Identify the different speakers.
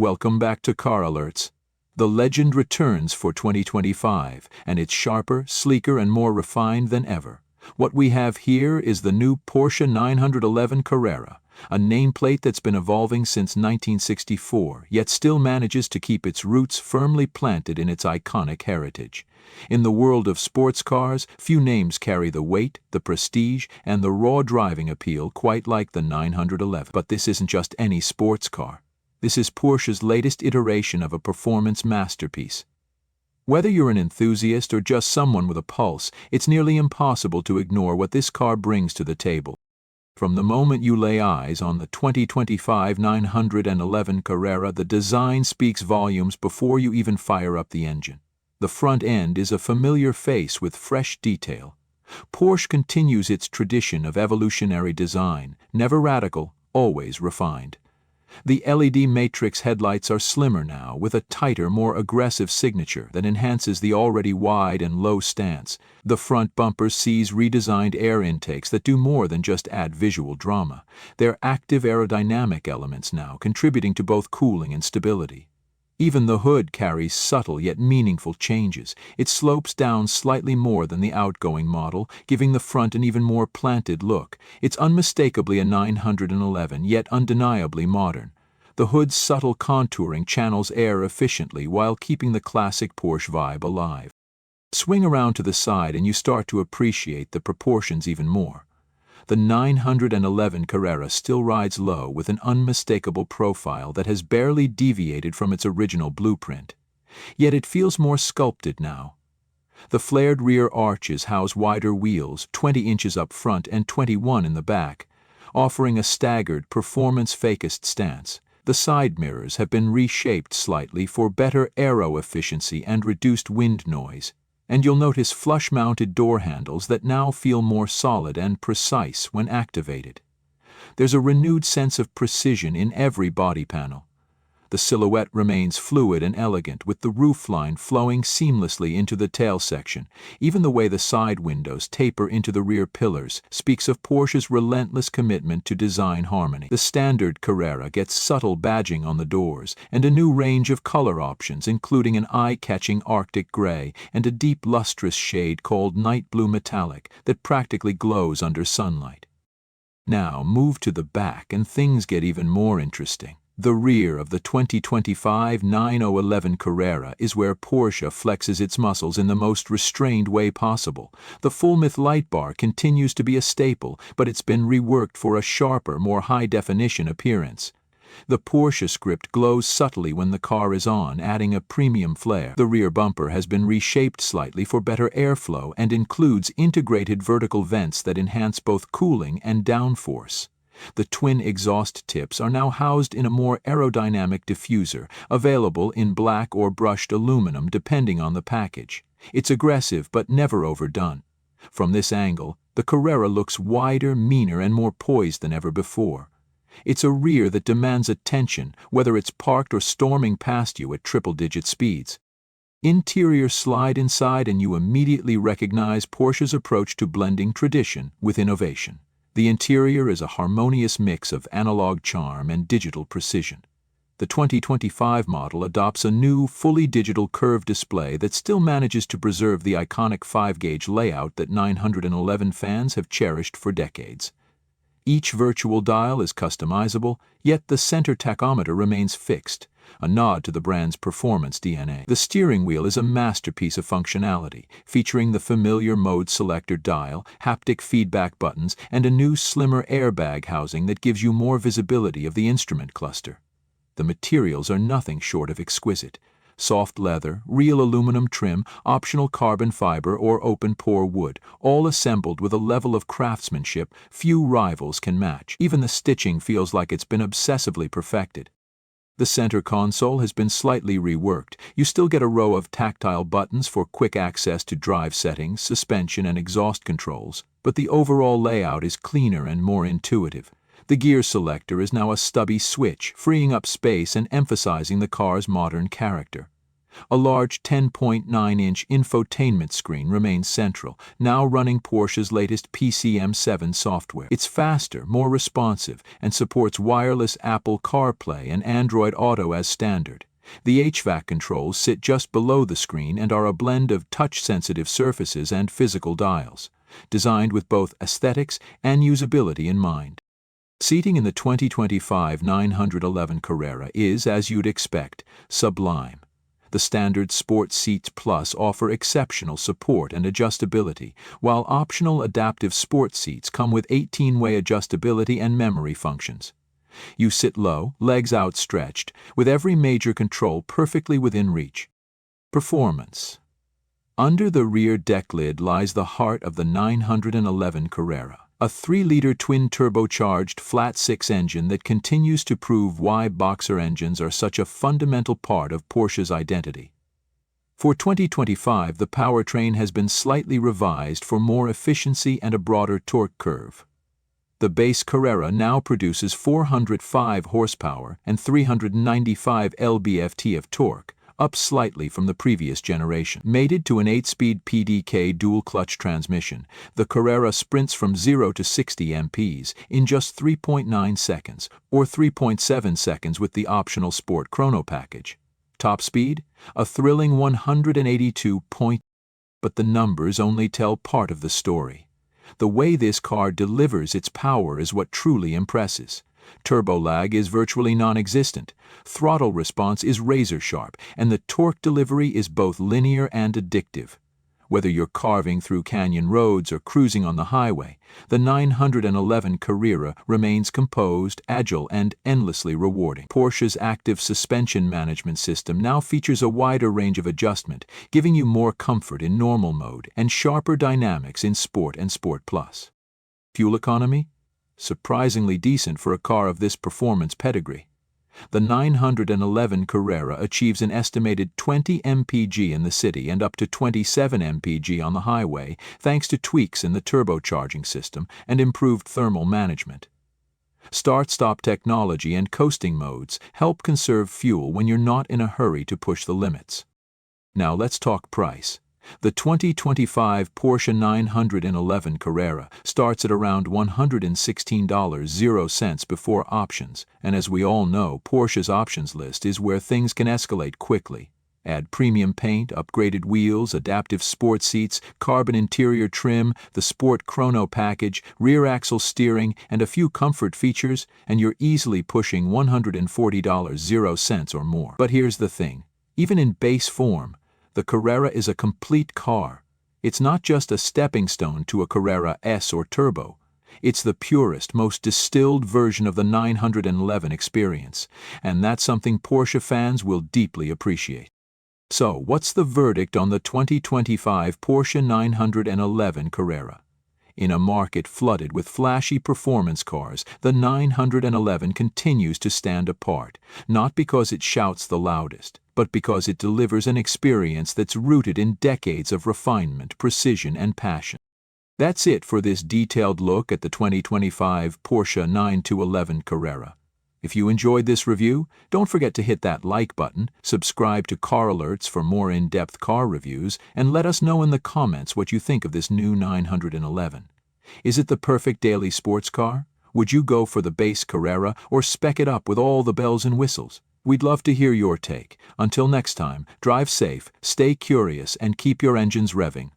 Speaker 1: Welcome back to Car Alerts. The legend returns for 2025, and it's sharper, sleeker, and more refined than ever. What we have here is the new Porsche 911 Carrera, a nameplate that's been evolving since 1964, yet still manages to keep its roots firmly planted in its iconic heritage. In the world of sports cars, few names carry the weight, the prestige, and the raw driving appeal quite like the 911. But this isn't just any sports car. This is Porsche's latest iteration of a performance masterpiece. Whether you're an enthusiast or just someone with a pulse, it's nearly impossible to ignore what this car brings to the table. From the moment you lay eyes on the 2025 911 Carrera, the design speaks volumes before you even fire up the engine. The front end is a familiar face with fresh detail. Porsche continues its tradition of evolutionary design, never radical, always refined. The LED matrix headlights are slimmer now, with a tighter, more aggressive signature that enhances the already wide and low stance. The front bumper sees redesigned air intakes that do more than just add visual drama. They're active aerodynamic elements now, contributing to both cooling and stability. Even the hood carries subtle yet meaningful changes. It slopes down slightly more than the outgoing model, giving the front an even more planted look. It's unmistakably a 911, yet undeniably modern. The hood's subtle contouring channels air efficiently while keeping the classic Porsche vibe alive. Swing around to the side and you start to appreciate the proportions even more. The 911 Carrera still rides low with an unmistakable profile that has barely deviated from its original blueprint. Yet it feels more sculpted now. The flared rear arches house wider wheels, 20 inches up front and 21 in the back, offering a staggered, performance-focused stance. The side mirrors have been reshaped slightly for better aero efficiency and reduced wind noise. And you'll notice flush-mounted door handles that now feel more solid and precise when activated. There's a renewed sense of precision in every body panel. The silhouette remains fluid and elegant, with the roofline flowing seamlessly into the tail section. Even the way the side windows taper into the rear pillars speaks of Porsche's relentless commitment to design harmony. The standard Carrera gets subtle badging on the doors and a new range of color options, including an eye-catching Arctic gray and a deep lustrous shade called night blue metallic that practically glows under sunlight. Now move to the back and things get even more interesting. The rear of the 2025 9011 Carrera is where Porsche flexes its muscles in the most restrained way possible. The full-width light bar continues to be a staple, but it's been reworked for a sharper, more high-definition appearance. The Porsche script glows subtly when the car is on, adding a premium flair. The rear bumper has been reshaped slightly for better airflow and includes integrated vertical vents that enhance both cooling and downforce. The twin exhaust tips are now housed in a more aerodynamic diffuser, available in black or brushed aluminum depending on the package. It's aggressive but never overdone. From this angle, the Carrera looks wider, meaner, and more poised than ever before. It's a rear that demands attention, whether it's parked or storming past you at triple-digit speeds. Interior slide inside and you immediately recognize Porsche's approach to blending tradition with innovation. The interior is a harmonious mix of analog charm and digital precision. The 2025 model adopts a new, fully digital curved display that still manages to preserve the iconic 5-gauge layout that 911 fans have cherished for decades. Each virtual dial is customizable, yet the center tachometer remains fixed, a nod to the brand's performance DNA. The steering wheel is a masterpiece of functionality, featuring the familiar mode selector dial, haptic feedback buttons, and a new slimmer airbag housing that gives you more visibility of the instrument cluster. The materials are nothing short of exquisite. Soft leather, real aluminum trim, optional carbon fiber, or open-pore wood, all assembled with a level of craftsmanship few rivals can match. Even the stitching feels like it's been obsessively perfected. The center console has been slightly reworked. You still get a row of tactile buttons for quick access to drive settings, suspension, and exhaust controls, but the overall layout is cleaner and more intuitive. The gear selector is now a stubby switch, freeing up space and emphasizing the car's modern character. A large 10.9-inch infotainment screen remains central, now running Porsche's latest PCM7 software. It's faster, more responsive, and supports wireless Apple CarPlay and Android Auto as standard. The HVAC controls sit just below the screen and are a blend of touch-sensitive surfaces and physical dials, designed with both aesthetics and usability in mind. Seating in the 2025 911 Carrera is, as you'd expect, sublime. The standard Sport Seats Plus offer exceptional support and adjustability, while optional adaptive sport seats come with 18-way adjustability and memory functions. You sit low, legs outstretched, with every major control perfectly within reach. Performance. Under the rear deck lid lies the heart of the 911 Carrera, a 3-liter twin-turbocharged flat-six engine that continues to prove why boxer engines are such a fundamental part of Porsche's identity. For 2025, the powertrain has been slightly revised for more efficiency and a broader torque curve. The base Carrera now produces 405 horsepower and 395 lb-ft of torque, up slightly from the previous generation. Mated to an 8-speed PDK dual-clutch transmission, the Carrera sprints from 0 to 60 mph in just 3.9 seconds, or 3.7 seconds with the optional Sport Chrono package. Top speed? A thrilling 182. But the numbers only tell part of the story. The way this car delivers its power is what truly impresses. Turbo lag is virtually non-existent, throttle response is razor-sharp, and the torque delivery is both linear and addictive. Whether you're carving through canyon roads or cruising on the highway, the 911 Carrera remains composed, agile, and endlessly rewarding. Porsche's active suspension management system now features a wider range of adjustment, giving you more comfort in normal mode and sharper dynamics in Sport and Sport Plus. Fuel economy? Surprisingly decent for a car of this performance pedigree. The 911 Carrera achieves an estimated 20 mpg in the city and up to 27 mpg on the highway thanks to tweaks in the turbocharging system and improved thermal management. Start-stop technology and coasting modes help conserve fuel when you're not in a hurry to push the limits. Now let's talk price. The 2025 Porsche 911 Carrera starts at around $116.00 before options, and as we all know, Porsche's options list is where things can escalate quickly. Add premium paint, upgraded wheels, adaptive sport seats, carbon interior trim, the Sport Chrono package, rear axle steering, and a few comfort features, and you're easily pushing $140.00 or more. But here's the thing. Even in base form, the Carrera is a complete car. It's not just a stepping stone to a Carrera S or Turbo. It's the purest, most distilled version of the 911 experience, and that's something Porsche fans will deeply appreciate. So, what's the verdict on the 2025 Porsche 911 Carrera? In a market flooded with flashy performance cars, the 911 continues to stand apart, not because it shouts the loudest, but because it delivers an experience that's rooted in decades of refinement, precision, and passion. That's it for this detailed look at the 2025 Porsche 911 Carrera. If you enjoyed this review, don't forget to hit that like button, subscribe to Car Alerts for more in-depth car reviews, and let us know in the comments what you think of this new 911. Is it the perfect daily sports car? Would you go for the base Carrera or spec it up with all the bells and whistles? We'd love to hear your take. Until next time, drive safe, stay curious, and keep your engines revving.